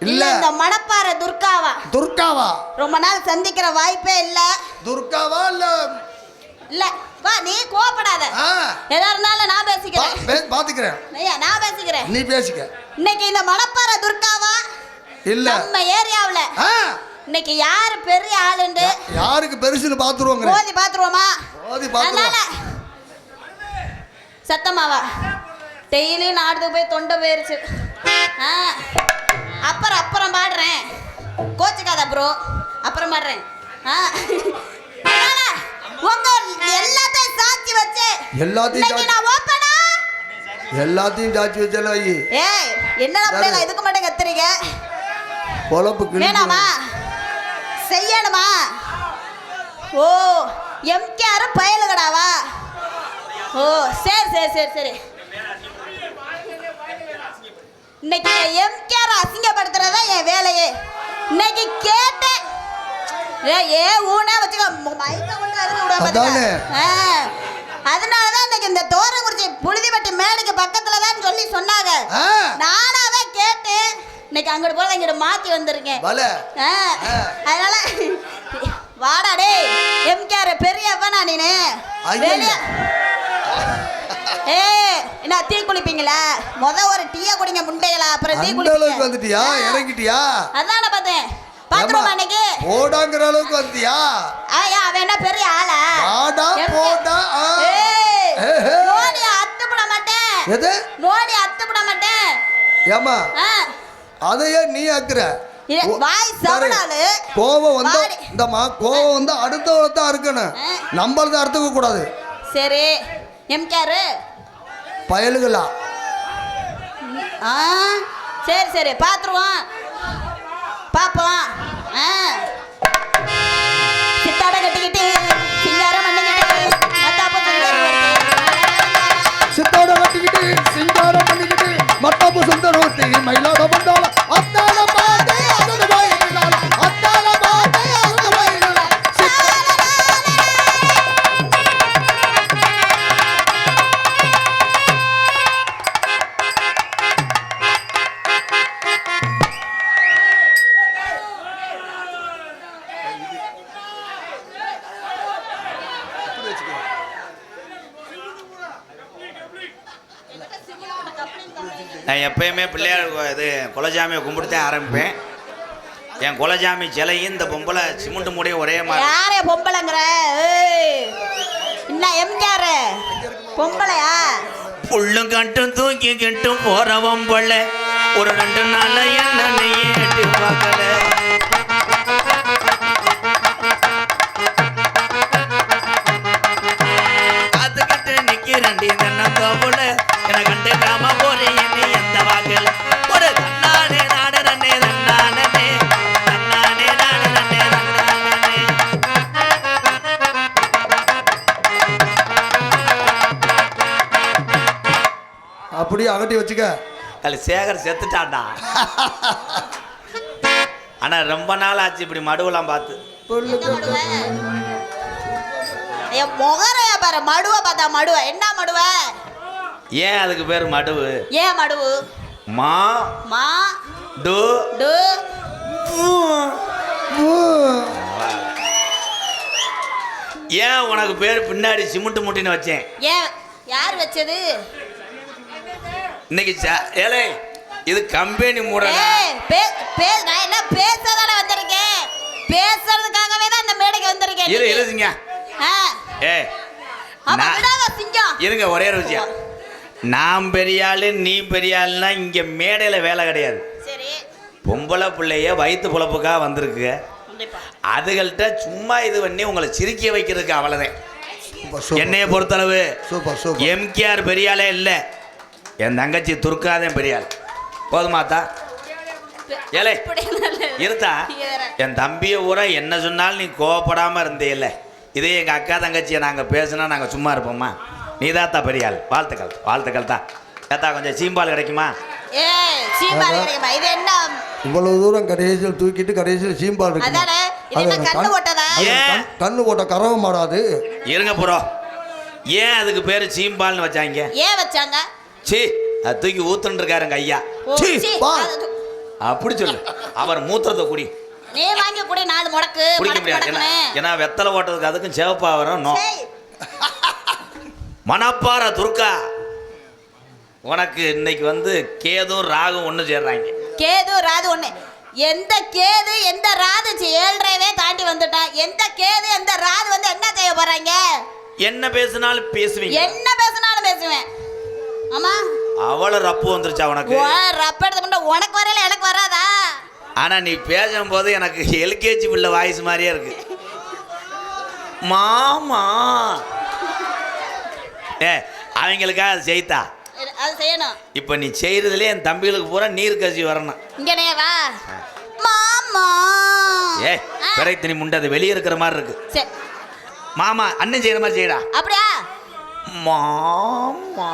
இல்ல இந்த மணப்பாறை துர்காவா? துர்காவா? ரொம்ப நாள் சந்திக்கிற வாய்ப்பே இல்ல. துர்காவா இல்ல இல்ல வா, நீ கோபப்படாத. எதா இருந்தாலும் நான் பேசிக்கிறேன். பாத்துக்கிறேன். நான் பேசிக்கிறேன், நீ பேசிக்க. இன்னைக்கு இந்த மணப்பாறை துர்காவா இல்ல நம்ம ஏரியாவுல இன்னைக்கு யாரு பெரிய ஆளுண்டு? யாருக்கு பெருசுன்னு பாத்துருவோங்க. மோதி பாத்துருவோமா? மோதி பாத்துருவோம். சத்தமாவா டெய்லி நாடுது போய் தொண்டை போயிருச்சு. அப்புறம் பாடுறேன், கோச்சுக்காத ப்ரோ, அப்புறம் பாடுறேன். உங்க எல்லாத்தையும் சாட்சி வச்சு எல்லாத்தையும் நான் ஓபனா எல்லாத்தையும் சாட்சி வச்சல. ஏய் என்னடா பிள்ளைங்க இதுக்கு மட்டும் கத்துறீங்க? பொளப்பு வேணாமா? செய்யணுமா? ஓ எம்கேஆர் பயலுகடாவா? ஓ சரி சரி சரி சரி. இன்னைக்கு எம்கேஆர் அசிங்கப்படுத்துறதா என் வேலையே. இன்னைக்கு கேட்டேன் ஊனே வச்சுக்க மைக்க கொண்டு அறுந்து விடுவாங்க. அதனாலதான் இன்னைக்கு இந்த தோரங்குறிச்சி புழுதிப்பட்டி மேடைக்கு பக்கத்துல தான் சொல்லி சொன்னாங்க. நானாவே கேட்டேன். இன்னைக்கு அங்கிட்டு போல இங்கிட்டு மாத்தி வந்திருக்கேன். அதனால வாடா டே எம்கேஆர் பெரியப்பா நீனு வெளிய. என்ன டீ குளிப்பீங்களா? ஒரு டீயா குடிங்க முண்டைகளா, அப்புறம் டீ குளிப்பீங்க. வந்துட்டியா? இறங்கிட்டியா? அதான பார்த்தேன். பாத்ரூம் அன்னைக்கு போடாங்கற அளவுக்கு வந்துட்டியா? அவன் என்ன பெரிய ஆளா? ஆடா போடா. நோடி அத்துப்பட மாட்டேன். எது? நோடி அத்துப்பட மாட்டேன். ஏமா அதையே நீ ஆக்குற? வாய் சவடாலு. கோவம் வந்தா இந்தமா கோவம் வந்தா அடுத்தவள தான் இருக்கணும், நம்மள தான் அறுத்துக்க கூடாது. சரி எம்கேஆர் பயலுகளா? சரி சரி பாத்துருவோம் பாப்போம். சித்தாட கட்டிக்கிட்டு சிங்காரம் பண்ணிக்கிட்டு சித்தாட கட்டிக்கிட்டு சிங்காரம் பண்ணிக்கிட்டு மத்தாப்பு சுந்தரோட்டி மயிலாட வந்தால அத்தால பாதே அருள் வாயினால அத்தால பாதே அருள் வாயினால. நான் எப்பயுமே பிள்ளையார் இது குலஜாமியை கும்பிட்டுதான் ஆரம்பிப்பேன். என் குலஜாமி சிலையும் இந்த பொம்பளை சிமெண்ட் மூடையும் ஒரே மாதிரி. யாரே பொம்பளைங்கிற? என்ன எம்கேஆர் பொம்பளையா? புள்ளும் கட்டும் தூக்கி கட்டும் போற பொம்பளை ஒரு 2 நாள் என்ன ஏற்றி பார்க்கல. அதுக்கிட்ட நிக்கிறண்டி தன்ன தோப்புல என கண்டு கிராம போறேன் எந்த வாக்கல ஒரு தன்னானே நாடு நன்னே தன்னானே தன்னானே நாடு நன்னே தன்னானே. அப்படியே அகட்டி வச்சுக்க. அது சேகர் செத்துட்டான்டா. ஆனா ரொம்ப நாள் ஆச்சு இப்படி மடுவெல்லாம் பார்த்து. முகரையா பாரு, மடுவ பார்த்தா மடுவ. என்ன மடுவ? ஏன் அதுக்கு பேர் மடுவு? ஏன் மடுவு? மா மா டு டு ஏன் உனக்கு பேர் பின்னாடி சிமெண்ட் மூட்டின்னு வச்சேன்? ஏன் யார் வச்சது? இன்னைக்கு ஏலே இது கம்பெனி மூடல. நான் என்ன பேசதானே வந்திருக்கேன், பேசுறதுக்காகவே தான் இந்த மேடைக்கு வந்திருக்கேன். இருங்க இருங்க ஒரே ஒரு விஷயம். நான் பெரிய ஆளு நீ பெரிய ஆளுன்னா இங்க மேடையில வேலை கிடையாது. பொம்பளை பிள்ளைய வயிற்று பொழப்புக்காக வந்திருக்கு. அதுகள்கிட்ட சும்மா இது பண்ணி உங்களை சிரிக்க வைக்கிறதுக்கு அவ்வளவுதான். என்னைய பொறுத்தளவு எம்கேஆர் பெரிய ஆளே இல்லை, என் தங்கச்சி துர்காதான் பெரிய ஆள். போதுமாத்தா? ஏலே இருத்தா, என் தம்பியை ஊரா என்ன சொன்னாலும் நீ கோவப்படாம இருந்தே இல்லை. இதே எங்கள் அக்கா தங்கச்சியை நாங்கள் பேசுனா நாங்கள் சும்மா இருப்போம்மா? நீதாத்தா பெரிய ஆள். வாழ்த்துக்கள் வாழ்த்துக்கள் தான். ஏத்தா கொஞ்சம் சீம்பால் கிடைக்குமா? இவ்வளவு தூரம் கடைசியில் தூக்கிட்டு கடைசியில் சீம்பால் கண்ணு போட்ட கறவை மாடாது. இருங்க புறோ, ஏன் அதுக்கு பேரு சீம்பால்னு வச்சாங்க? ஏன் வச்சாங்க? சீ, அது தூக்கி ஊத்துன்னு இருக்காருங்க ஐயா. அப்படி சொல்லு. அவர் மூத்திரத்தை குடி. நீ வாங்கி குடி 4 முடக்கு. குடிக்க முடியாது. ஏன்னா வெத்தலை ஓட்டதுக்கு அதுக்கும் சிவப்பா வரும். நோ. மணப்பாறை துர்கா, உனக்கு இன்னைக்கு வந்து கேதும் ராகும் ஒன்று சேர்றாங்க. கேது ராது ஒண்ணு. எந்த கேது எந்த ராது 7:30 தாண்டி வந்துட்டா. எந்த கேது எந்த ராது வந்து என்ன செய்ய போறாங்க? என்ன பேசினாலும் பேசுவீங்க. என்ன பேசினாலும் பேசுவேன். ஆமா, அவ்வளவு ரப்பு வந்துருச்சா உனக்கு? ரப்ப எடுத்து கொண்டு உனக்கு வரல எனக்கு வராதா? ஆனா நீ பேசும்போது எனக்கு எல்கேஜி பிள்ளை வாய்ஸ் மாதிரியே இருக்கு. மாமா அவங்களுக்காக அதை செய்தா. அது செய்யணும். இப்ப நீ செய்யறதுல என் தம்பிகளுக்கு பூரா நீர் கசி வரணும். இங்கனே வா மாமா. பிறகு நீ முண்டை அது வெளியே இருக்கிற மாதிரி இருக்கு. சரி மாமா அண்ணன் செய்யற மாதிரி செய்யடா. அப்படியா? மாமா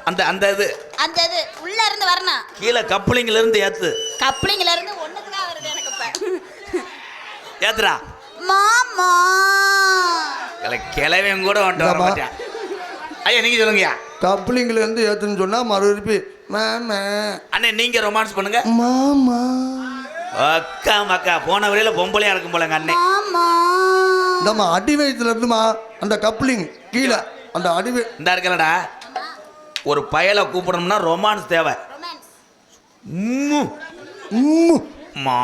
அந்த அந்த இது அந்த இது உள்ள இருந்து வரணும். கீழே கப்ளிங்ல இருந்து ஏத்து. கப்ளிங்ல இருந்து ஒண்ணுதுக்கா வருது எனக்கு இப்ப. ஏத்துடா மாமா. கிளவையும் கூட வந்துட்டு வர மாட்டேன். ஐயா நீங்க சொல்லுங்கயா. கப்ளிங்ல இருந்து ஏத்துன்னு சொன்னா மறுபடியும் மாமா. அண்ணே நீங்க ரொமான்ஸ் பண்ணுங்க. மாமா அக்கா மக்கா போன வரையில பொம்பளையா இருக்கும் போலங்க அண்ணே. மாமா நம்ம அடி வயிற்றுல இருந்துமா அந்த கப்ளிங் கீழே அந்த அடி இந்த இருக்கலடா. ஒரு பயலை கூப்பிடணும்னா ரொமான்ஸ் தேவை. மாமா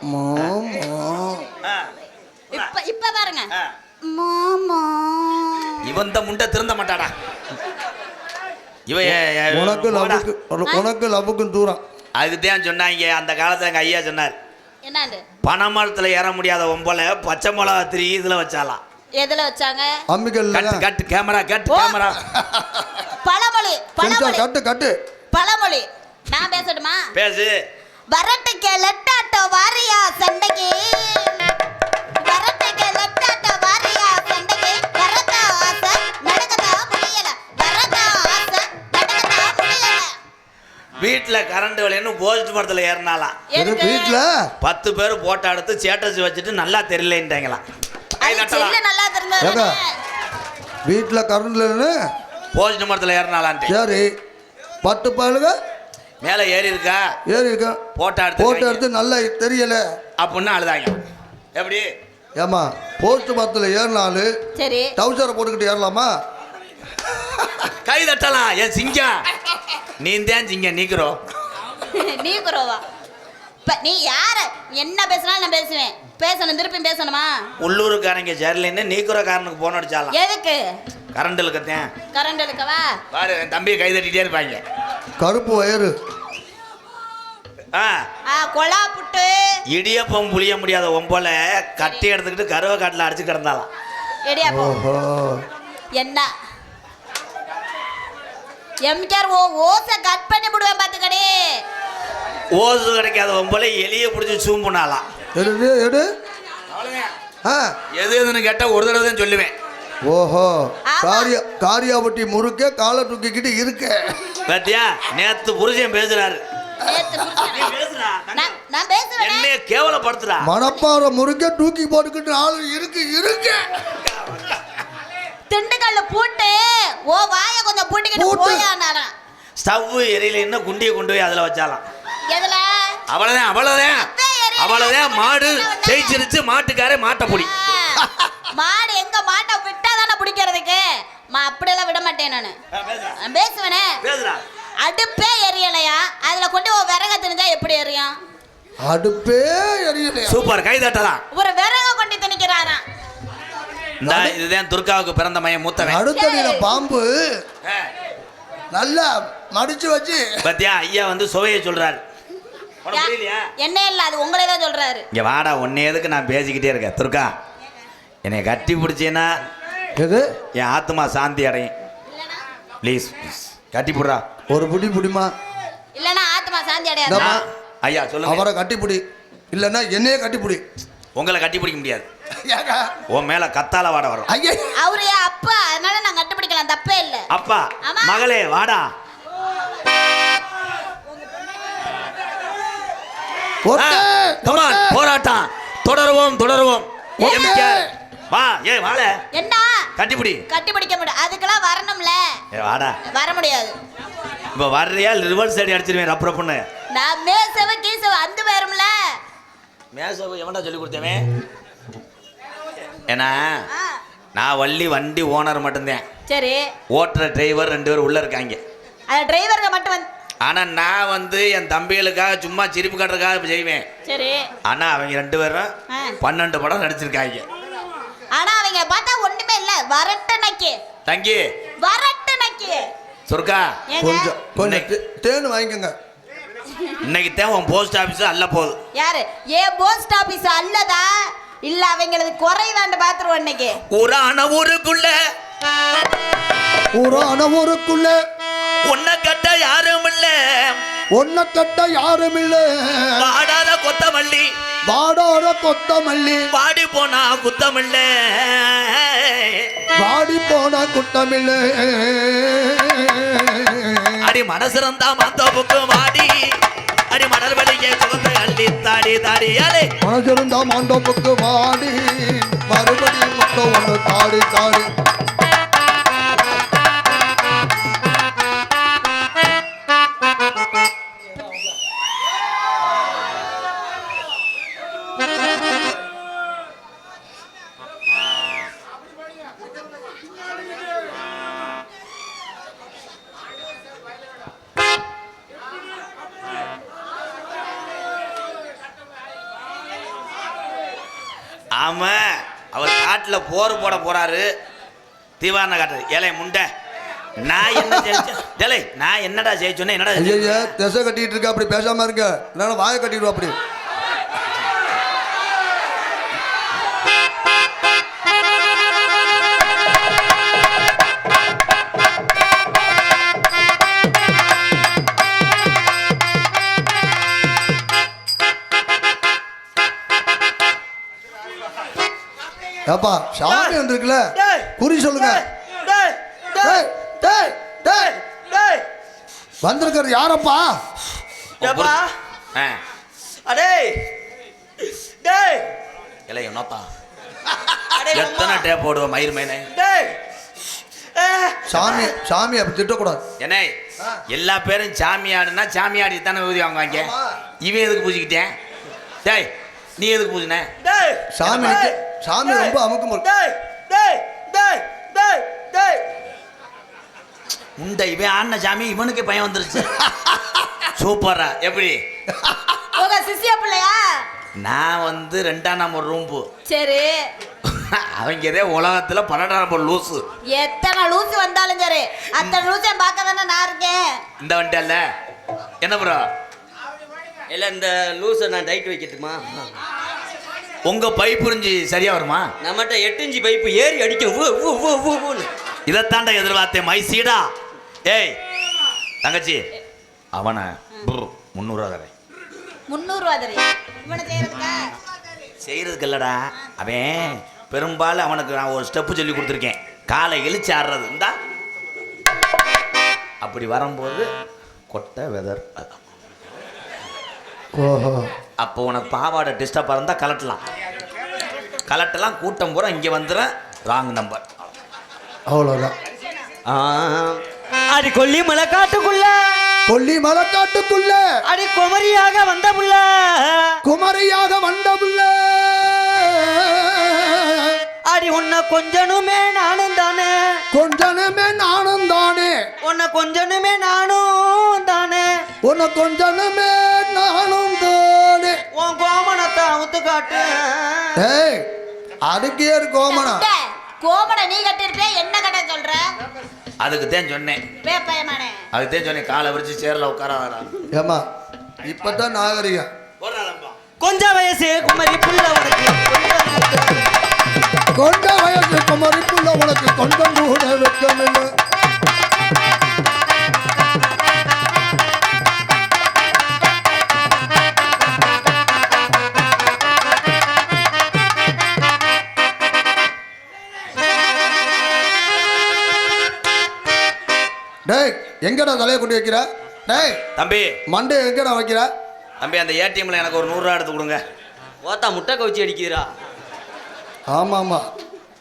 மாமா இப்ப பாருங்க. மாமா இவன் தான் முண்டை திருந்த மாட்டாடா. உனக்கு லவ்வுக்கும் தூரம். அதுக்குதான் சொன்னாங்க அந்த காலத்துல எங்க ஐயா சொன்னார். என்னது? பனைமரத்துல ஏற முடியாத ஒம்பளை பச்சை மிளகா 3 இதுல வச்சாலாம். எதுல வச்சாங்க? அம்மிக்கல்ல. கட்டு கட்டு கேமரா கட்டு கேமரா. பழமொழி பழமொழி கட்டு கட்டு பழமொழி. நான் பேசட்டுமா? பேசு. வரட்டுக்கு லெட்டாட்டோ வாரியா சண்டைக்கு. வரட்டுக்கு லெட்டாட்டோ வாரியா சண்டைக்கு. வரதா ஆசை நடக்கதா முடியல. வரதா ஆசை நடக்கதா முடியல. வீட்டுல கரண்ட் விலைன்னு போஸ்ட் மரத்துல ஏறினாலாம். வீட்டுல 10 பேர் போட்டோ எடுத்து ஸ்டேட்டஸ் வச்சுட்டு நல்லா தெரியலன்ட்டாங்களாம். நல்லா தெரிஞ்சது. வீட்டுல கரண்ட்ல போஸ்ட் மரத்துல ஏறினாலான்ட்டு. சரி 10 பாலுங்க மேல ஏறி இருக்கா? ஏறி இருக்கா. போட்டோ எடுத்து நல்லா தெரியல அப்படின்னு அழுதாங்க. எப்படி? ஏமா போஸ்ட் மரத்துல ஏறினாலும் சரி டவுசரை போட்டுக்கிட்டு ஏறலாமா? கை தட்டலாம். ஏன் சிங்கம் நீ தான் சிங்கம் நீக்குறோம். நீக்குறோவா? நீ யார என்ன பேசினாலும் நான் பேசுவேன். பேசணும் திருப்பி பேசணுமா? உள்ளூருக்காரங்க ஜெர்லின்னு நீக்குறக்காரனுக்கு போன் அடிச்சாலாம். எதுக்கு? கரண்ட் இழுக்கத்தேன். கரண்ட் இழுக்கவா? பாரு என் தம்பியை கை தட்டிட்டே இருப்பாங்க. கருப்பு வயரு. கொலா புட்டு இடியப்பம் புளிய முடியாத ஒம்பல கட்டி எடுத்துக்கிட்டு கருவ காட்டில் அடிச்சு கிடந்தாலாம். இடியப்பம் என்ன எம்கேர் ஓசை கட் பண்ணி விடுவேன் பாத்துக்கடி. ஓசு கிடைக்காத ஒம்பல எலிய பிடிச்சி சூம்புனாலாம். எடு எது எதுன்னு கேட்டா ஒரு தடவை தான் சொல்லுவேன். ஓஹோ காரியாபட்டி முறுக்க காலை தூக்கிக்கிட்டு இருக்க பாத்தியா? நேத்து புருஷன் பேசுறாரு. என்ன கேவலப்படுத்துறா? மணப்பாறை முறுக்க தூக்கி போட்டுக்கிட்டு ஆளு இருக்கு. திண்டுக்கல்ல பூட்டு ஓ வாய கொஞ்சம் பூட்டிக்கிட்டு போயானாரா. ஸ்டவ் எரியலைன்னா குண்டியை கொண்டு போய் அதுல வச்சாலாம். எதுல? அவ்வளவுதான் மாடு ஜெயிச்சிருச்சு. மாட்டுக்காரே மாட்டை பிடி. மாடு எங்க மாட்டை விட்டா தானே பிடிக்கிறதுக்கு. அப்படியெல்லாம் விட மாட்டேன் நானு. பேசுவேனே. அடுப்பே எரியலையா அதுல கொண்டு விறக திணிச்சா எப்படி எரியும்? அடுப்பே எரியலையா? சூப்பர் கை தட்டலாம். ஒரு விறக கொண்டு திணிக்கிறாராம். இதுதான் துர்காவுக்கு பிறந்த மையம் மூத்தவன். அடுத்தடியில பாம்பு நல்லா மடிச்சு வச்சு பத்தியா ஐயா வந்து சுவையை சொல்றாரு. என்ன இல்ல அது உங்களே தான் சொல்றாரு. இங்க வாடா ஒன்னே எதுக்கு நான் பேசிக்கிட்டே இருக்கேன். துர்கா என்னை கட்டி பிடிச்சேன்னா எது என் ஆத்மா சாந்தி அடையும். ப்ளீஸ் கட்டி பிடுறா. ஒரு புடிமா இல்லனா ஆத்மா சாந்தி அடையாது. ஐயா சொல்லுங்க. அவரை கட்டி பிடி இல்லன்னா என்னையே கட்டி பிடி. உங்களை கட்டி பிடிக்க முடியாது. உன் மேல கத்தால வாட வரும். அவரு அப்பா அதனால நான் கட்டி பிடிக்கலாம் தப்பே இல்ல. அப்பா மகளே வாடா. போராட்டம் தொடருவோம். வா ஏ வாழ என்ன கட்டிப்பிடி. கட்டி பிடிக்க முடியும் அதுக்கெல்லாம் வரணும்ல. வாடா. வர முடியாது. இப்ப வர்றியா ரிவர்ஸ் சைடு அடிச்சிருவேன் ரப்ப ரப்புன்னு. நான் மேசவ கீசவ அந்த பேரும்ல. மேசவ எவன்டா சொல்லி கொடுத்தவன்? ஏன்னா நான் வண்டி ஓனர் மட்டும்தான். சரி. ஓட்டுற டிரைவர் 2 பேர் உள்ள இருக்காங்க. அந்த டிரைவருக்கு மட்டும் வந்து. ஆனா நான் என் தம்பிகளுக்காக சும்மா சிரிப்பு காட்டுறதுக்காக செய்வேன். சரி. ஆனா அவங்க 2 பேரும் 12 படம் நடிச்சிருக்காங்க. ஆனா அவங்க பார்த்தா ஒண்ணுமே இல்ல. வரட்டு நக்கி. தங்கி. வரட்டு நக்கி. சொர்க்கா. கொஞ்சம் தேன் வாங்கிக்கங்க. இன்னைக்கு தான் உன் போஸ்ட் ஆபீஸ் அல்ல போகுது. யாரு? ஏன் போஸ்ட் ஆபீஸ் அல்லதா? இல்ல அவங்களுக்கு குறைவாண்டு பாத்துருவோம் இன்னைக்கு. ஊரான ஊருக்குள்ள உன்னை கட்ட யாரும் இல்ல. வாடாத கொத்தமல்லி வாடி போனா குத்தமில்ல. அடி மனசிறந்தா மாந்தோப்புக்கு வாடி. அடி மணல் வழியே சுகத்தை அள்ளி தாடி தாடியாலே. மனசிறந்தா மாந்தோப்புக்கு வாடி. மறுபடியும் மொத்தம் ஒன்று தாடி தாடி. ஆமா, அவர் காட்டுல போர் போட போறாரு. தீவான காட்டு ஏழை முண்டை. நான் என்ன ஜெயிச்சேன்? நான் என்னடா ஜெயிச்சோன்னே? என்னடா திசை கட்டிட்டு இருக்க, அப்படி பேசாம இருக்க, இல்லைன்னா வாயை கட்டிடுவோம். அப்படி ஏப்பா சாமி வந்துருக்குல, குறி சொல்லுங்க. வந்திருக்கிறது யாரப்பா? எத்தனை டேப் போடுவோம் மயிர் மேனே? சாமி அப்படி திட்டக்கூடாது. என்ன எல்லா பேரும் சாமியாடுனா சாமியாடி தானே ஊதி வாங்குவாங்க. இவன் எதுக்கு பூஜிக்கிட்டேன்? டேய் நீ எதுக்கு பூஜின? சாமி ரொம்ப அமுக்கும். உண்ட இவன் ஆன சாமி இவனுக்கு பயம் வந்துருச்சு. சூப்பரா. எப்படி சிசியா பிள்ளையா? நான் 2ஆம் நம்பர் ரூம்பு. சரி. அவங்க உலகத்துல 12ஆம் நம்பர் லூசு. எத்தனை லூசு வந்தாலும் சரி, அத்தனை லூசை பார்க்க தானே நான் இருக்கேன். இந்த வண்டியல்ல என்ன ப்ரோ? இல்ல இந்த லூசை நான் டைட் வைக்கட்டுமா? உங்க பைப் புரிஞ்சு சரியா வருமா? நம்மகிட்ட 8 இன்ச்சு பைப்பு ஏறி அடிக்கும். இதைத்தாண்ட எதிர்பார்த்தேன் மைசீடா. ஏய் தங்கச்சி, அவனை 300 ரூபா தரேன். 300 ரூபா தரேன். இவனை செய்யறதுக்கு இல்லடா, அவன் பெரும்பாலும் அவனுக்கு நான் ஒரு ஸ்டெப்பு சொல்லி கொடுத்துருக்கேன். காலை இழிச்சு ஆடுறது. இந்தா அப்படி வரும்போது கொட்டை வெதர். அப்போ உனக்கு பாவாடை டிஸ்டர்பாக இருந்தால் கலட்டலாம். கூட்டம் பூரா இங்கே வந்துட ராங் நம்பர். அவ்வளோதான். அடி கொல்லி மலை காட்டுக்குள்ள அடி குமரியாக வந்த புள்ள அடி உன்னை கொஞ்சனுமே நானும் தானே உன்னை கொஞ்சனுமே நானும் தானே உன் கோமணத்தை அவுத்து காட்டு. அதுக்கு ஏறு கோமணம் நீ கட்டிருப்பே, என்ன கட்ட சொல்ற? அதுக்கு தான் சொன்னேன். அதுக்கு தான் சொன்னேன் காலை விரிச்சு சேர்ல உட்காராதா. ஏமா இப்பதான் நாகரிகம். கொஞ்சம் வயசு குமரி புள்ள உனக்கு கொஞ்சம் கூட வெட்கமில்லை. டேய் எங்கடா தலையை கொண்டு வைக்கிற? டேய் தம்பி மண்டே எங்கடா வைக்கிற? தம்பி அந்த ஏடிஎம்ல எனக்கு ஒரு 100 ரூபா எடுத்து கொடுங்க. ஓத்தா முட்டை கவுச்சி அடிக்கிறா. ஆமாமா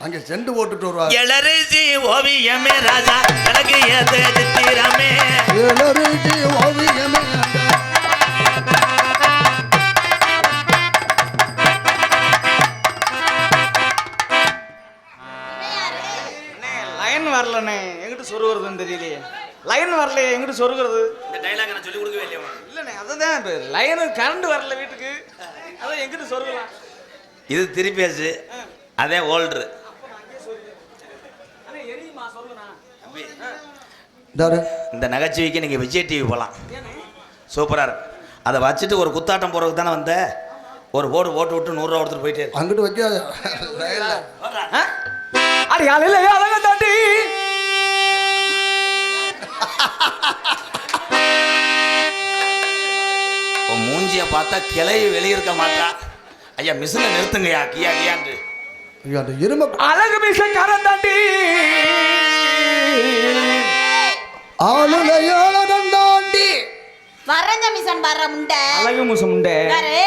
அங்க செண்டு போட்டுட்டு வருவா. எலரிசி ஓவியமே ராஜா எனக்கு ஏதே சித்திரமே. எலரிசி ஓவியமே சொருகிறதுன்னு தெரியலையே. லைன் வரலையே, எங்கிட்டு சொருகிறது? இந்த டைலாக் நான் சொல்லி கொடுக்கவே இல்லையா உனக்கு? இல்லைண்ணே, அதுதான் லைனு கரண்ட் வரல வீட்டுக்கு, அதான் எங்கிட்டு சொருகலாம். இது திருப்பியாச்சு, அதே ஓல்ட்ரு. இந்த நகைச்சுவைக்கு நீங்கள் விஜய் டிவி போகலாம், சூப்பராக இருக்கு. அதை வச்சுட்டு ஒரு குத்தாட்டம் போகிறதுக்கு தானே வந்த, ஒரு போட்டு விட்டு 100 ரூபா கொடுத்துட்டு போயிட்டே இருக்கு. அங்கிட்டு வைக்க அடி காலையில அழக தாண்டி உன் மூஞ்சியை பார்த்தா கிளை வெளியிருக்க மாட்டா. ஐயா மிஷினை நிறுத்துங்கய்யா, கியா கியான்ட்டு. ஐயா அந்த இரும அழகு மிஷக்காரன் தாண்டி ஆளுலையோளம் தாண்டி வரங்க மிஷன் வர்ற முண்டை. அழகு முசம் உண்டே பாரு.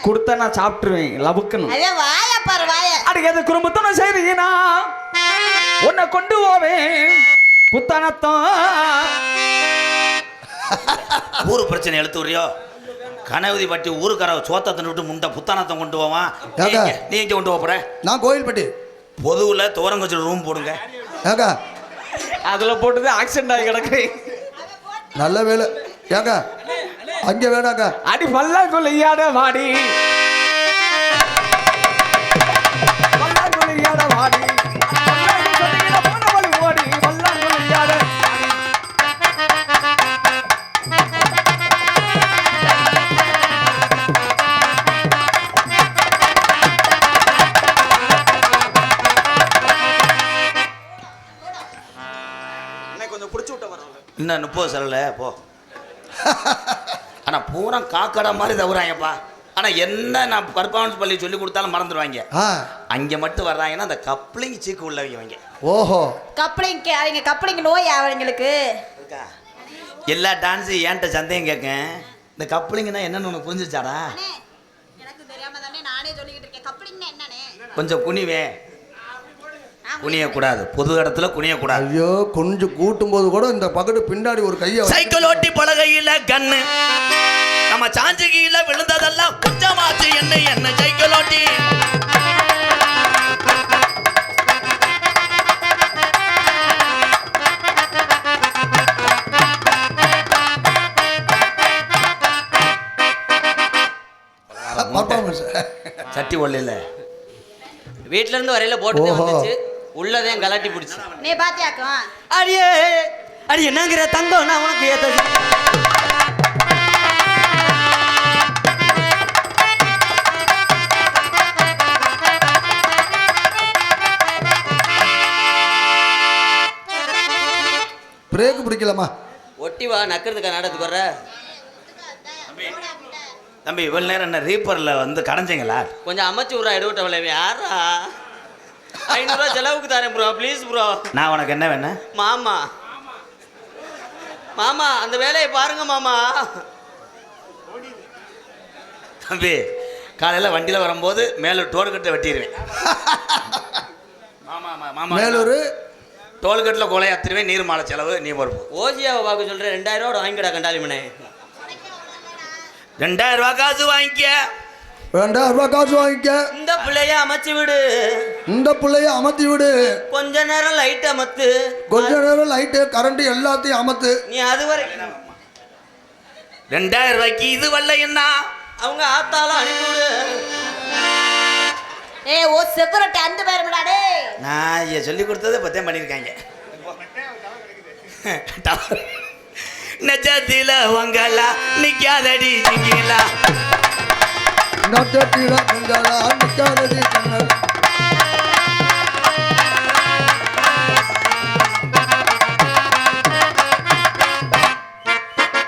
கொடுத்தா நான் சாப்பிட்டுருவேன், லபுக்கணும். அதே வாய பாரு வாய. அடிக்காத குடும்பத்தோட செய்றீங்கன்னா உன்னை கொண்டு போவேன் புத்தானத்தம். ஊர் பிரச்சனை எழுத்து வரையோ, கனவதி பட்டி ஊருக்கார சோத்தத்தை விட்டு முண்டை புத்தானத்தை கொண்டு போவான். ஏங்க? நீ எங்கே கொண்டு போற? நான் கோயில்பட்டி. பொதுவில் தோரங்கச்சில் ரூம் போடுங்க. ஏங்க அதுல போட்டது ஆக்சிடென்ட் ஆகி கிடக்கு. நல்ல வேலை. ஏங்க அங்கே வேணாங்க. அடி பல்லாங்குழியாட வாடி, பல்லாங்குழியாட வாடி, ஓடி பல்லாங்குழியாட. கொஞ்சம் பிடிச்சி விட்ட வர இன்னும் 30 செலவில் போ. ஆனால் பூரா காக்கடை மாதிரி தவிராங்கப்பா. ஆனால் என்ன நான் பர்ஃபார்மன்ஸ் பள்ளி சொல்லி கொடுத்தாலும் மறந்துடுவாங்க. அங்கே மட்டும் வர்றாங்கன்னா அந்த கப்ளிங் சீக்கு உள்ளவங்க. ஓஹோ, கப்ளிங் அவங்க கப்ளிங் நோய் அவங்களுக்கு. எல்லா டான்ஸும் ஏன்ட்ட சந்தேகம் கேட்கேன், இந்த கப்ளிங்னா என்னன்னு உனக்கு புரிஞ்சிச்சாடா? எனக்கு தெரியாம தானே நானே சொல்லிக்கிட்டு இருக்கேன். கப்ளிங்னா என்னன்னு கொஞ்சம் குனிவே. குனியக்கூடாது, பொது இடத்துல குனியக்கூடாது. ஐயோ கொஞ்சம் கூட்டும் போது கூட இந்த பக்கத்து பின்னாடி ஒரு கையை சைக்கிள் ஓட்டி பலகையில கண்ணு நம்ம சாஞ்சு கீழே விழுந்ததெல்லாம் கொஞ்சமாச்சு. என்ன சைக்கிள் ஓட்டி சட்டி ஒல்ல வீட்ல இருந்து வரையில போட்டு வந்துச்சு, உள்ளதே கலாட்டி பிடிச்சி. நீ பாத்தியாக்கும். அடியே அடி என்னங்கிற தங்கம், நான் உனக்கு ஏத்த பிரேக் பிடிக்கலாமா? ஒட்டி வா, நக்கிறதுக்கா நாடத்துக்கு வர்ற. தம்பி இவ்வளவு நேரம் என்ன ரீப்பரில் வந்து கடைஞ்சிங்களா? கொஞ்சம் அமைச்சு விட்றா, எடுவிட்ட யாரா? 500 ரூபா செலவுக்கு தரேன் ப்ரோ, ப்ளீஸ் ப்ரோ. நான் உனக்கு என்ன வேணும்? மாமா மாமா அந்த வேலையை பாருங்க மாமா. தம்பி காலையில் வண்டியில் வரும்போது மேலே டோல்கட்டை வெட்டிடுவேன். மேலூர் டோல்கட்டில் கொலையாத்திருவேன். நீர் மாலை செலவு நீ பொறுப்பு. ஓசியாவை பார்க்க சொல்கிறேன், 2000 ரூபா வாங்கிடா கண்டாலிமனே. 2000 ரூபா காசு வாங்கிக்க. 2000 ரூபாய் காசு வாங்கிக்க. இந்த பிள்ளைய அமைச்சு விடு, இந்த பிள்ளைய அமர்த்தி விடு. கொஞ்ச நேரம் லைட் அமத்து, கொஞ்ச நேரம் லைட்டு கரண்ட் எல்லாத்தையும் அமத்து. நீ அது வரைக்கும் 2000 ரூபாய்க்கு இது வரல என்ன? அவங்க ஆத்தாலும் அனுப்பிவிடு. ஓ செப்பரேட் அந்த பேர் விடாடே. நான் சொல்லி கொடுத்ததை பத்தேன் பண்ணியிருக்காங்க. நெஜத்தில உங்களா நிக்காதடி சிங்கிலா, நட்டத்தில உங்களா நிக்காதடி கண்ணல்.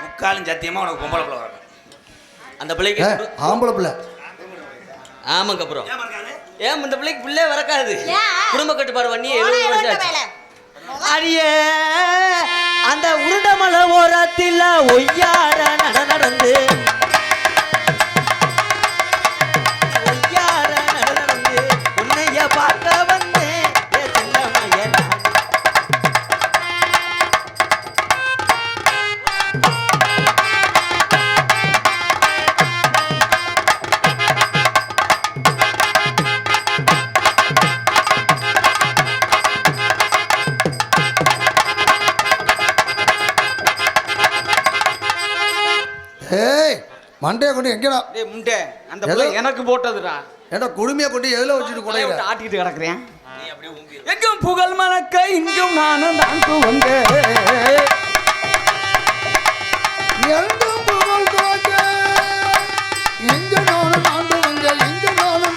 முக்காலும் சத்தியமா உனக்கு பொம்பளை பிள்ளை வரணும். அந்த பிள்ளைக்கு ஆம்பளை பிள்ளை. ஆமாங்க அப்புறம் ஏன் இந்த பிள்ளைக்கு பிள்ளை வரக்காது? ஏன்? குடும்ப கட்டுப்பாடு பண்ணி 70 வருஷம் ஆச்சு. வேலை. அடியே அந்த உருண்டமலை ஓரத்தில் ஒய்யார நடந்து ஒய்யார நடந்து உன்னைய பார்க்க வந்தேன். ஏய் மண்டையை கொண்டு எங்கடா டேய் முண்டே அந்த பிள்ளை எனக்கு போட்டதுடா. ஏடா குடுமையை கொண்டு எதில் வச்சுட்டு கொலையை கூட விட்டு ஆட்டிட்டு கிடக்குறேன். நீ அப்படியே ஊம்பி எங்கும் புகழ் மணக்க இங்கும் நானும் தான் வந்தேன். எங்கும் புகழ் துவங்க எங்கு நானும் ஆண்டு வந்த எங்கு நானும்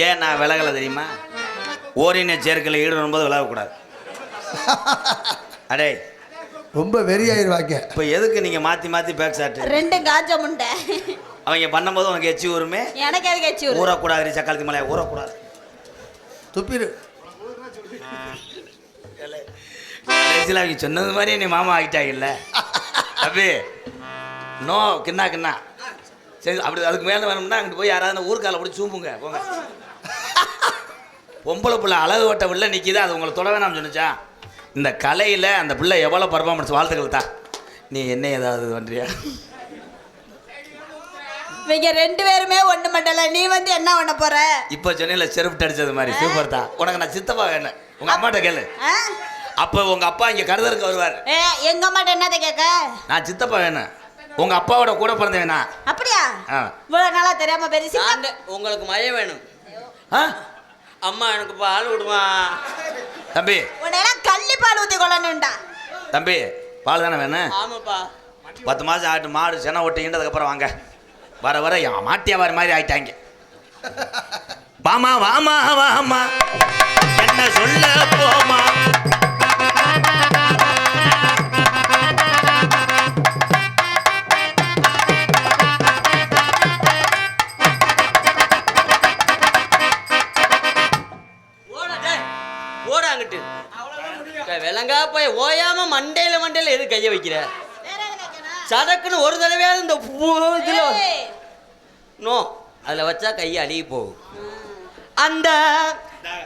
ஏன் நான் விலகலை தெரியுமா? ஓரின சேர்க்கையில் ஈடுபடும்போது விலகக்கூடாது. அடே ரொம்ப வெறியாயிருவாங்க. இப்போ எதுக்கு நீங்கள் மாற்றி மாற்றி பேக் சாட்டு? ரெண்டு காஞ்ச முண்டை அவங்க பண்ணும்போது உனக்கு எச்சி ஊருமே. எனக்கு எதுக்கு எச்சி ஊரு? ஊறக்கூடாது, சக்காலத்தி மலையை ஊறக்கூடாது. துப்பிடு. கடைசியில் அவங்க சொன்னது மாதிரி நீ மாமா ஆகிட்டாங்கல்ல தம்பி. நோ கிண்ணா கிண்ணா சரி. அப்படி அதுக்கு மேலே வேணும்னா அங்கிட்டு போய் யாராவது ஊருக்கால பிடிச்சி சூம்புங்க போங்க. பொம்பளை பிள்ளை அழகு ஓட்ட பிள்ளை நிற்கிது, அது உங்களை தொட வேணாம்னு சொன்னிச்சா? இந்த கலையில் அந்த பிள்ளை எவ்வளோ பர்ஃபார்மன்ஸ், வாழ்த்துக்கள் தான். நீ என்ன ஏதாவது பண்ணுறியா? இவங்க ரெண்டு பேருமே ஒண்ணு மண்டல. நீ வந்து என்ன பண்ண போற? இப்போ சொன்ன செருப்பு அடிச்சது மாதிரி சூப்பர் தான். உனக்கு நான் சித்தப்பா வேணும். உங்க அம்மாட்ட கேளு. அப்போ உங்க அப்பா இங்கே கருதருக்கு வருவார். எங்க அம்மாட்ட என்னதை கேட்க? நான் சித்தப்பா வேணும். உங்க அப்பாவோட கூட பிறந்த வேணா? அப்படியா? இவ்வளவு நாளா தெரியாம பெருசு. உங்களுக்கு மயம் வேணும். ஆ அம்மா எனக்கு பால் விடுமா தம்பி? உடனே கள்ளி பால் ஊற்றி கொள்ளணும்டா தம்பி. பால் தானே வேணும்? ஆமாப்பா. 10 மாதம் ஆட்டு மாடு செனை ஒட்டிக்கிட்டதுக்கப்புறம் வாங்க. வர வர மாட்டியாவார் மாதிரி ஆயிட்டாங்க. வாமா வாமா வாமா என்ன சொல்ல போமா. விலங்கா போய் ஓயாம மண்டையில எது கைய வைக்கிற? சதக்குன்னு ஒரு தடவையாவது இந்த இதுல நோ அதுல வச்சா கையை அழுகி போகும். அந்த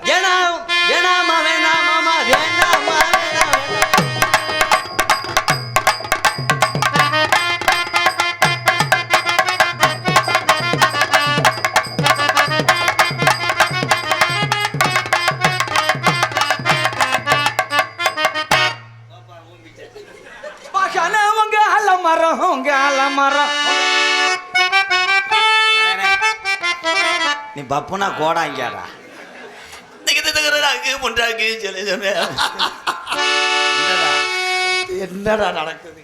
வேணாமா வேணாமா வேணாமா நீ பப்புனா கோடாங்கடா. என்னடா நடக்குது?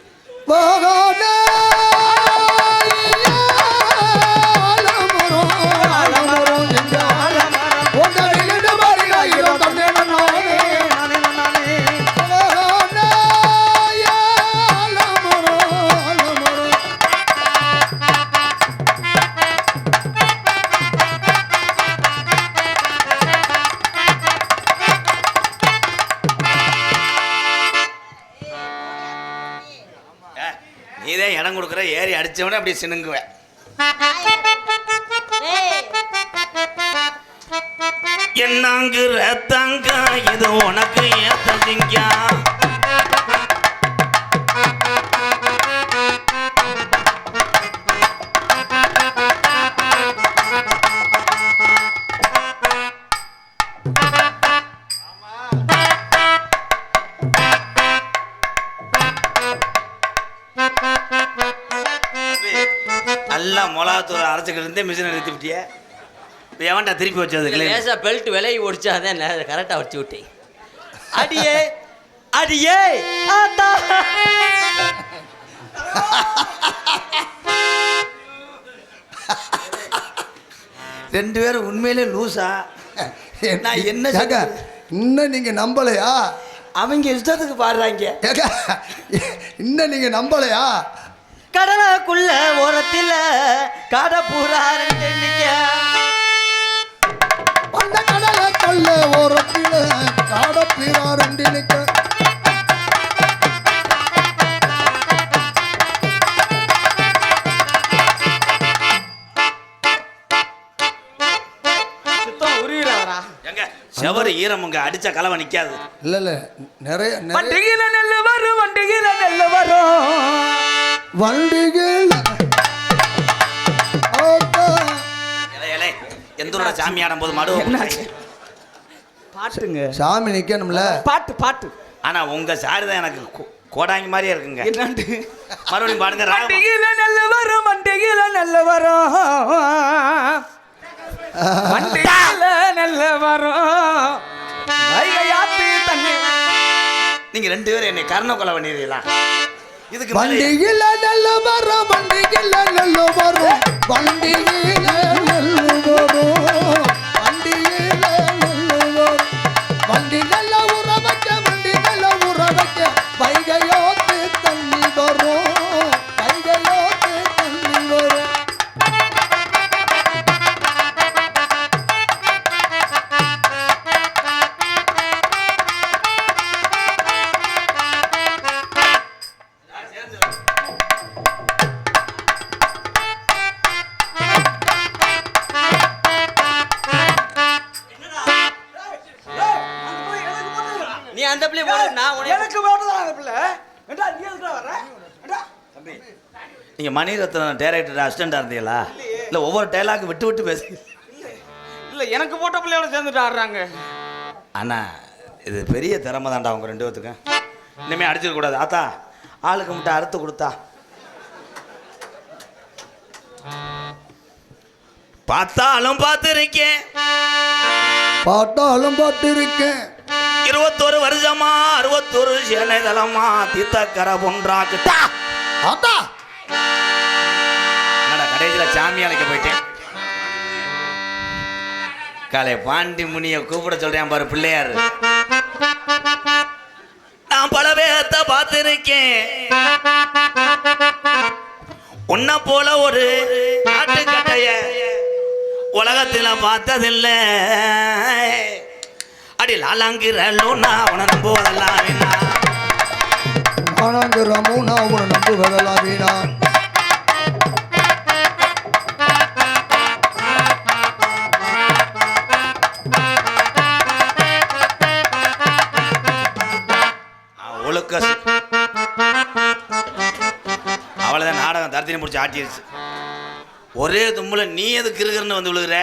நீதே இடம் கொடுக்குற, ஏறி அடிச்சவனே அப்படியே சினுங்குவேன். என்னங்கிற தங்க இது உனக்கு ஏத்ததிங்க. நல்லா மிளகாத்தூள் அரைச்சிக்கிட்டு இருந்தே மிஷினை நிறுத்திவிட்டியே. எவன்டா திருப்பி வச்சது? லேசா பெல்ட் விலையை ஒடிச்சாதான் கரெக்டாக வச்சு விட்டேன். அடியே அடியே ஆத்தா. ரெண்டு பேரும் உண்மையிலே லூசா? நான் என்ன இன்னும் நீங்க நம்பலையா? அவங்க இஷ்டத்துக்கு பாடுறாங்க. இன்னும் நீங்க நம்பலையா? கடலுக்குள்ள ஓரத்தில் காட பூரா அந்த கடலை கல்ல ஓரத்தில காடப்பீரா ரெண்டு நிக்க சுத்தம் உருகிறாரா எங்க செவரு ஈரமுங்க அடிச்ச கலவை நிக்காது. இல்ல இல்ல நிறைய நிறைய வண்டிகில நெல்லு வரும் வண்டிகில நெல்லு வரும் வண்டிகள் ஆத்தா. இலை எந்தூரோட சாமி ஆடும் போது மடு பாட்டுங்க சாமி நிக்கணும்ல. பாட்டு பாட்டு ஆனா உங்க சாரி தான் எனக்கு கோடாங்கி மாதிரியே இருக்குங்க. என்னண்டு மறுபடியும் பாடுங்க. ராகம். வண்டிகில நெல்லு வரும் வண்டிகில நெல்லு வரும் வண்டிகில நெல்லு வரும் வைகையாத்து தண்ணி. நீங்க ரெண்டு பேரும் என்னை கர்ண கொலை பண்ணிடுறீங்களா? இதுக்கு மேல வண்டியில நெல்லு வரும் வண்டியில நெல்லு வரும் வண்டியில நெல்லு வரும் வண்டியில நெல்லு வரும் வண்டி நல்ல ஊற வைக்க வண்டி நல்ல ஊற வைக்க வைகையோத்து தண்ணி வரும் வைகையோத்து தண்ணி வரும். நீ அந்த பிள்ளை போடு நான் உனக்கு எனக்கு போட்டதான் அந்த பிள்ளை ஏண்டா நீ எதுக்குடா வர ஏண்டா நீங்க மணிரத்னம் டைரக்டர் அசிஸ்டண்டா இருந்தீங்களா? இல்ல ஒவ்வொரு டைலாக் விட்டு விட்டு பேசு. இல்ல எனக்கு போட்ட பிள்ளையோட சேர்ந்துட்டு ஆடுறாங்க. அண்ணா இது பெரிய திறமை தான்டா அவங்க ரெண்டு பேத்துக்கும். இனிமே அடிச்சிட கூடாது. ஆத்தா ஆளுக்கு மட்டும் அறுத்து கொடுத்தா பார்த்தாலும் பார்த்துருக்கேன் பார்த்தாலும் பார்த்திருக்கேன் 21 வருஷமா 61 சேனைதளமா தீத்தக்கரை பொன்றாக்குட்டா. ஆத்தா என்னடா கடைசியில சாமி அழைக்க போயிட்டேன். காலை பாண்டி முனிய கூப்பிட சொல்றேன் பாரு பிள்ளையாரு. நான் பல பேத்த பார்த்திருக்கேன். உன்னை போல ஒரு நாட்டுக்கட்டைய உலகத்துல பார்த்ததில்ல. அடி லாலாங்கிறல்லோன்னா உன நம்புவதெல்லாம் வேணா. ஆனாங்கிறமோ நான் உன்னை நம்புவதெல்லாம் வீணா. ஒழுக்க அவ்வளோதான். நாடகம் தரத்தினி பிடிச்சி ஆட்டிடுச்சு. ஒரே தும்முல நீ எதுக்கு இருக்குன்னு வந்து விழுகிற?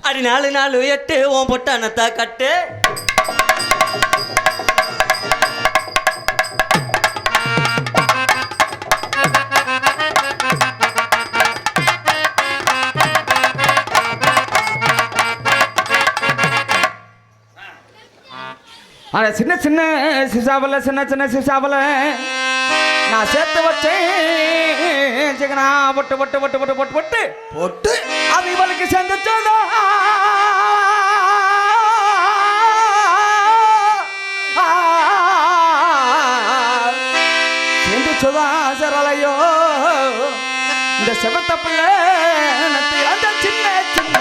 அடி 4 4 8 உன் பொட்டானத்தா கட்டு. ஆனா சின்ன சின்ன சிசாவல சின்ன சின்ன சிசாவல நான் சேர்த்து வச்சேன் சிக்கனா பொட்டு பொட்டு பொட்டு பொட்டு பொட்டு பொட்டு போட்டு அது இவளுக்கு சேர்ந்துச்சதா. சேர்ந்துச்சதா சரளையோ இந்த செவத்த பிள்ளை அந்த சின்ன சின்ன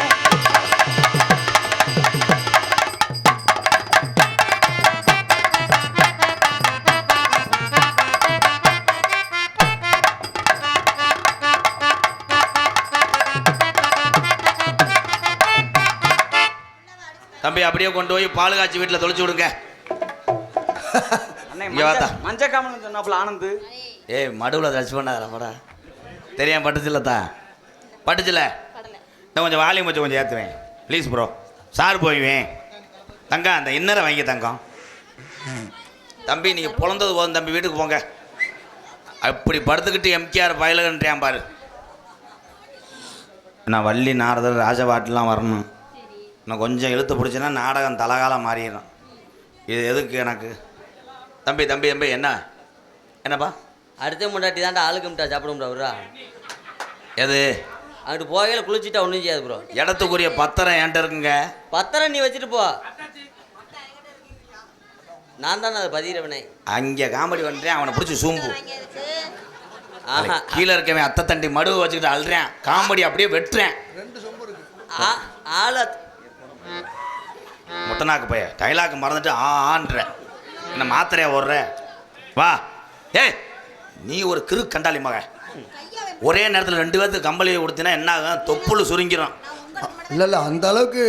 தம்பி அப்படியே கொண்டு போய் பால் காய்ச்சி வீட்டில் தொலைச்சி விடுங்க. இங்க வாத்தா. மஞ்ச காமன் சொன்னாப்புல ஆனந்து. ஏய் மடுவில் தச்சு பண்ணாதா படா தெரியாம பட்டுச்சுலத்தா பட்டுச்சுல. இன்னும் கொஞ்சம் வால்யூம் வச்சு கொஞ்சம் ஏற்றுவேன் ப்ளீஸ் ப்ரோ. சார் போய்வேன் தங்கம் அந்த இன்னரை வாங்கி தங்கம். தம்பி நீங்கள் பிறந்தது போதும் தம்பி வீட்டுக்கு போங்க. அப்படி படுத்துக்கிட்டு எம்கேஆர் பயலுகன்றியான் பாரு. நான் வள்ளி நாரதர் ராஜபாட்டெலாம் வரணும். நான் கொஞ்சம் இழுத்து பிடிச்சேன்னா நாடகம் தலகாலம் மாறிடும். இது எதுக்கு எனக்கு? தம்பி தம்பி தம்பி என்ன என்னப்பா? அடுத்த முன்னாடி தாண்டா ஆளுக்கு முட்டா சாப்பிட முடியாதுரா. எது? அங்கிட்டு போகையில் குளிச்சுட்டா ஒன்றும் செய்யாது ப்ரோ. இடத்துக்குரிய பத்திரம் என்கிட்ட இருக்குங்க. பத்திரம் நீ வச்சுட்டு போ. நான் தானே அதை பதிகிறவனே. அங்கே காமெடி பண்ணுறேன் அவனை பிடிச்சி சூம்பு. ஆஹா கீழே இருக்கவன் அத்தை தண்டி மடுவை வச்சுக்கிட்டு அழுறேன். காமெடி அப்படியே வெட்டுறேன். ஆள முட்டனாக்கு பைய டைலாக் மறந்துட்டு ஆன்ற என்ன மாத்திரையா ஓடுற வா ஏய் நீ ஒரு கிறு கண்டாளி மக ஒரே நேரத்தில் 2 பேர்த்துக்கு கம்பளியை கொடுத்தீங்கன்னா என்ன ஆகும் தொப்புள் சுருங்கிரும் இல்ல இல்ல அந்த அளவுக்கு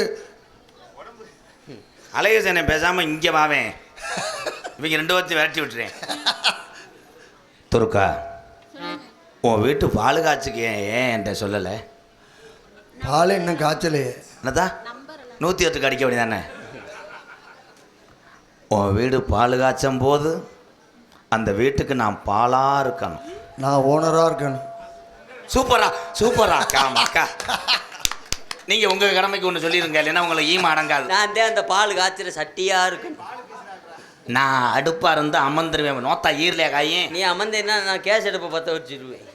அழகேசனை பேசாம இங்கே வாவேன் இவங்க 2 பேர்த்தையும் விரட்டி விட்டுறேன் துருக்கா உன் வீட்டு பால் காய்ச்சிக்கு ஏன் என்கிட்ட சொல்லலை பால் இன்னும் காய்ச்சலையே என்னதா 108 அடிக்க வேண்டியதானே உன் வீடு பால் காய்ச்சும் போது அந்த வீட்டுக்கு நான் பாலாக இருக்கணும் நான் ஓனராக இருக்கணும் சூப்பரா அக்கா நீங்கள் உங்கள் கடமைக்கு ஒன்று சொல்லிடுங்க இல்லைன்னா உங்களை ஈம அடங்காது நான் தான் அந்த பால் காய்ச்சிற சட்டியா இருக்கு. நான் அடுப்பாக இருந்து அமர்ந்துருவேன் நோத்தா ஈரலையா காயும் நீ அமர்ந்தேன்னா நான் கேஸ் அடுப்பை பற்ற வச்சிருவேன்.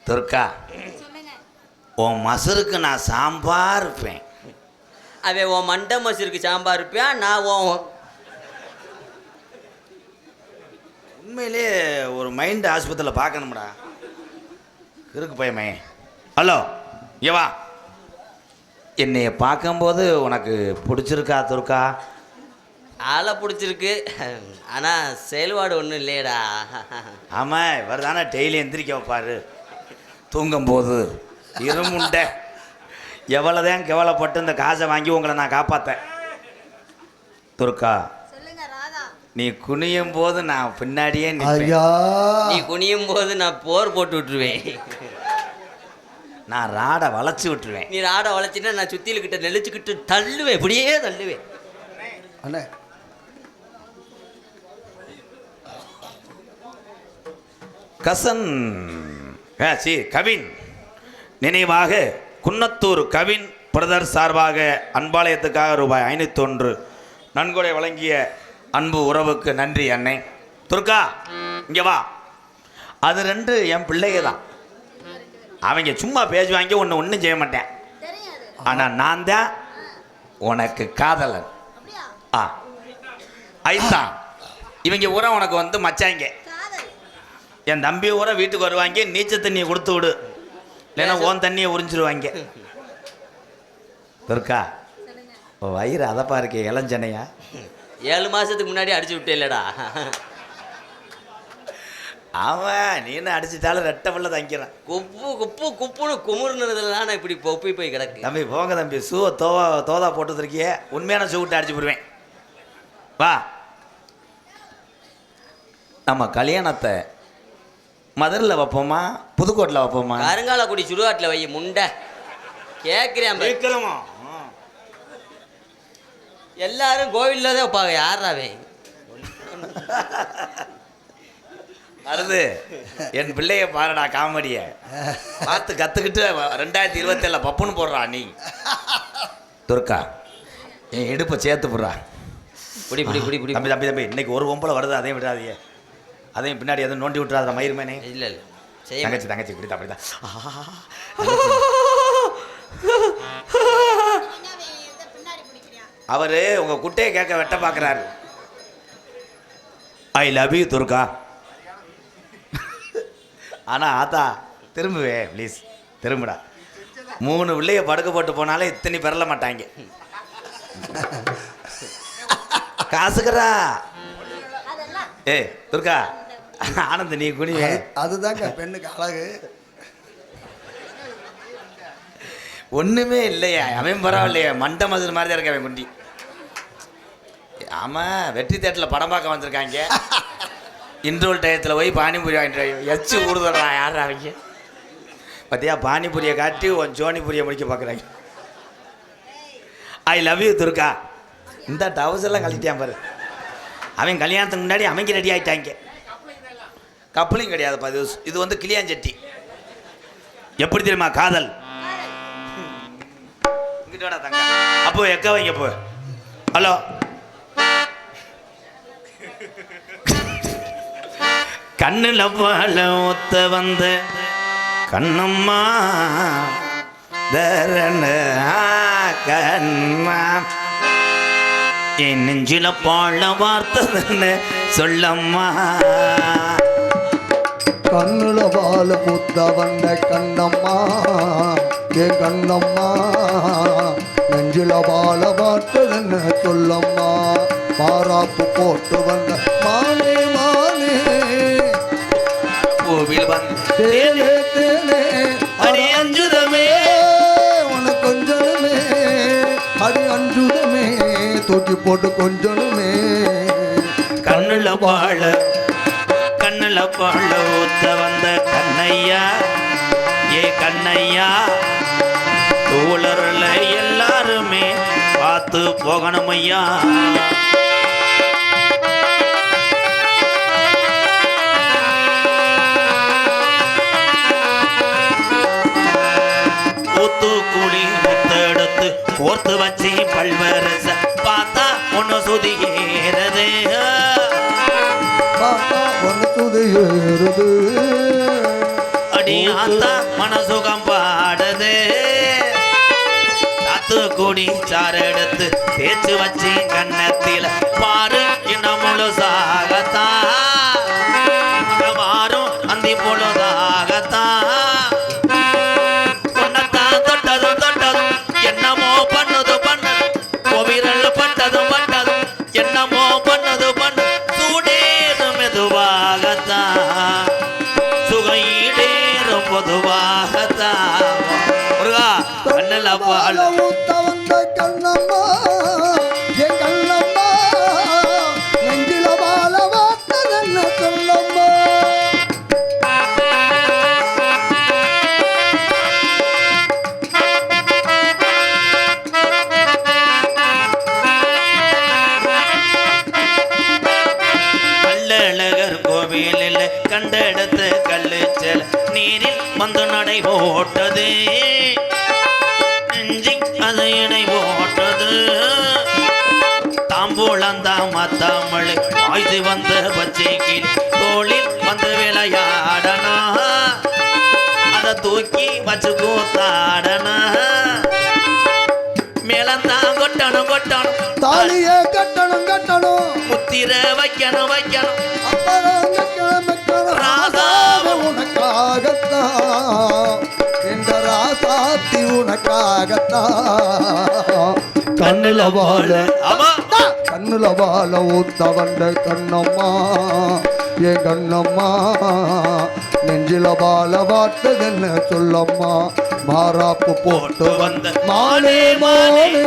துர்கா உன் மசருக்கு நான் சாம்பார் இருப்பேன் அவன் உன் மண்டை மசூருக்கு சாம்பார் இருப்பியா நான் உன் உண்மையிலே ஒரு மைண்ட் ஆஸ்பத்திரியில் பார்க்கணும்டா இருக்கு பயமே ஹலோ ஏவா என்னைய பார்க்கும்போது உனக்கு பிடிச்சிருக்கா துர்கா ஆளை பிடிச்சிருக்கு ஆனால் செயல்பாடு ஒன்றும் இல்லையடா. ஆமாம் இவர் தானே டெய்லி எந்திரிக்க வைப்பார் தூங்கும்போது இருமுண்டை எவ்வளோதான் கவலைப்பட்டு இந்த காசை வாங்கி உங்களை நான் காப்பாற்றேன் துர்கா நீ குனியும் போது நான் பின்னாடியே ஐயா நீ குனியும் போது நான் போர் போட்டு விட்டுருவேன். நான் ராடை வளைச்சி விட்டுருவேன் நீ ராடை வளைச்சின்னா நான் சுத்திலுக்கிட்ட நெளிச்சுக்கிட்டு தள்ளுவேன் இப்படியே தள்ளுவேன். அண்ணே கசன் கவின் நினைவாக குன்னத்தூர் கவின் பிரதர் சார்பாக அன்பாலயத்துக்காக ரூபாய் 501 நன்கொடை வழங்கிய அன்பு உறவுக்கு நன்றி அன்னை. துர்கா இங்கே வா. அது 2 என் பிள்ளைங்க தான். அவங்க சும்மா பேசுவாங்க ஒன்றும் செய்ய மாட்டேன். ஆனால் நான் தான் உனக்கு காதலன். ஐத்தான் இவங்க ஊரா உனக்கு வந்து மச்சாங்க. என் தம்பி ஊரா வீட்டுக்கு வருவாங்க. நீச்சல் தண்ணியை கொடுத்து விடு இல்லைன்னா ஓன் தண்ணியை உறிஞ்சிருவாங்க. துர்கா வயிறு அதப்பா இருக்கே இளஞ்சனையா 7 மாதத்துக்கு முன்னாடி அடிச்சு விட்டே இல்லடா. அவன் நீனு அடிச்சுட்டாலும் ரெட்டை பிள்ளை தங்கிறான். குப்புன்னு குமுறுனதுல நான் இப்படி போய் கிடக்கு. தம்பி போங்க தம்பி ஷூவை தோதா போட்டுருக்கிய உண்மையான ஷூ விட்டு அடிச்சு போடுவேன். வா நம்ம கல்யாணத்தை மதுரையில் வைப்போமா புதுக்கோட்டில் வைப்போமா? கருங்காலக்குடி சுடுகாட்டில் வை முண்டை கேட்குறேன். எல்லாரும் கோவிலில் தான் வைப்பாங்க. யாராவே வருது என் பிள்ளைய பாருடா காமெடிய பார்த்து கற்றுக்கிட்டு 2027 பப்புன்னு போடுறா நீ. துர்கா என் இடுப்பை சேர்த்து போடுறா. புடி தம்பி தம்பி தம்பி இன்னைக்கு ஒரு பொம்பளை வருது அதையும் விடாதீங்க. அதையும் பின்னாடி எதுவும் நோண்டி விட்டுறாத மயிர்மேனே. இல்லை தங்கச்சி இப்படிதான் அப்படிதான். அவரு உங்க குட்டையை கேட்க வெட்ட பார்க்குறாரு. I love you Durga. ஆனால் ஆத்தா திரும்புவே ப்ளீஸ் திரும்புடா. 3 பிள்ளைய படுக்க போட்டு போனாலே இத்தனை பெறல மாட்டாங்க. காசுக்கிறா துர்கா ஆனந்த் நீ குனிவே. அதுதாங்க பெண்ணுக்கு அழகு. ஒன்றுமே இல்லையா அவன் பரவாயில்லையா மண்டை மதுர் மாதிரி தான் இருக்க அவன் குண்டி. ஆமாம் வெற்றி தேட்டரில் படம் பார்க்க வந்திருக்காங்க. இன்ட்ரோல் டயத்தில் போய் பானிபூரி வாங்கிட்டு எச்சு ஊடுதறான். யார் அவங்க பார்த்தியா பானிபூரியை காட்டி உன் ஜோனிபூரியை முடிக்க பார்க்குறாங்க. I love you Durga. இந்த டவுஸ் எல்லாம் கழட்டியான் பாரு. அவன் கல்யாணத்துக்கு முன்னாடி அவங்க ரெடி ஆகிட்டாங்க. கப்பலிங் கிடையாதுப்பா இது வந்து கிளியாஞ்சட்டி. எப்படி தெரியுமா காதல். இங்கிட்ட தங்க அப்போ எக்க வைங்க போ. ஹலோ கண்ணில் பால ஒத்த வந்த கண்ணம்மா தரண கண்ணா என் நெஞ்சில பாழ வார்த்ததுன்னு சொல்லம்மா. கண்ணுல பால முத்த வந்த கண்ணம்மா என் கண்ணம்மா நெஞ்சில வாழ பார்த்ததென்ன சொல்லம்மா மாறாப்பு போட்டு வந்த மானே மானே கோவில் வந்து தேனே தேனே அடி அஞ்சுதமே உனக்கு கொஞ்சமே அடி அஞ்சுதமே தூக்கி போட்டு கொஞ்சமே கண்ணுல வாழ ஊத்த வந்த கண்ணையா ஏ கண்ணையா தோழர்ல எல்லாருமே பார்த்து போகணும் ஐயா கூலி முத்தெடுத்து கோர்த்து வச்சு பல்வரச பார்த்தா ஒன்னு சுதிகிறது அடியாத்தா மனசுகம் பாடுது காத்து கூடி சாறு எடுத்து தேய்ச்சு வச்சு கண்ணத்தில பாரு இன்னும் முழுசாகத்தா மாறும் அந்தி பொழுதாகத்தா என்னமோ பண்ணது கோவிரல் பட்டதும் என்னமோ பண்ணது சூடேறும் மெதுவாகத்தான் சுகையீடேறும் பொதுவாகத்தான் முருகா கண்ணல பால் கண்ணம்மா என் கண்ணம்மா நெஞ்சில வாழ வார்த்ததென்ன சொல்லம்மா கண்டெடுத்து கல்லுச்சல் நீரில் வந்து நடை போட்டது அது இடை போட்டது தாம்பூலந்தாம் தமிழ் ஆய்ந்து வந்த பச்சை கீழ் தோளில் வந்து விளையாடனா அதை தூக்கி வச்சு கூத்தாடனா மேலந்தான் கொட்டணும் தாலிய கட்டணும் முத்திர வைக்கணும் உனக்காகத்தான் இந்த ராசாத்தி உனக்காகத்தான் கண்ணுல வாழ ஊத்த வந்த கண்ணம்மா என் கண்ணம்மா நெஞ்சில வாழ பார்த்ததென்ன சொல்லம்மா மாறாப்பு போட்டு வந்த மானே மானே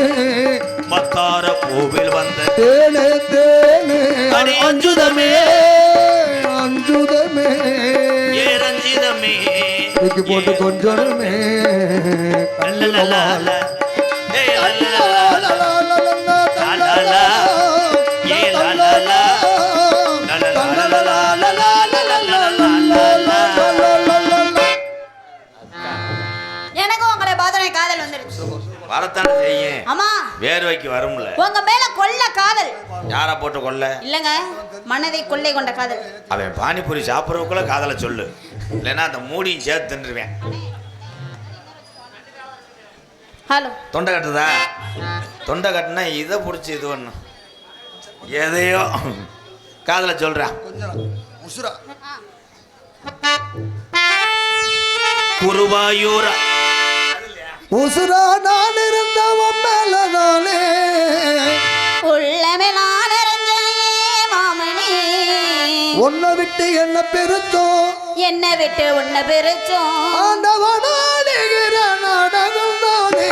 மத்தார பூவில் வந்த தேனே தேனே அஞ்சுதமே அஞ்சுதமே ஏரஞ்சிதமே தூக்கி போட்டு கொஞ்சமே எனக்கு உங்களை பார்த்தோன்னே காதல் வந்துருச்சு வரத்தானே செய்யும் ஆமா வேர்வைக்கு வரும்ல உங்க மேல கொள்ள காதல் யாரா போட்டு கொல்ல இல்லங்க மனதை கொள்ளை கொண்ட காதல் அவன் பானிபூரி சாப்பிட்றவுக்குள்ள காதலை சொல்லு இல்லைன்னா அந்த மூடியும் சேர்த்து தின்றுவேன் ஹலோ தொண்டை கட்டுதா தொண்டை கட்டுனா இதை பிடிச்சி இது பண்ணும் எதையோ காதலை சொல்றேன் குருவாயூரா உசுரா நான் இருந்தவன் மேலதானே உள்ளமே நான் மாமணி உன்னை விட்டு என்ன பெருத்தோம் என்னை விட்டு உன்னை பெருச்சோம் ஆண்டவனாடுகிற நாடகம் தானே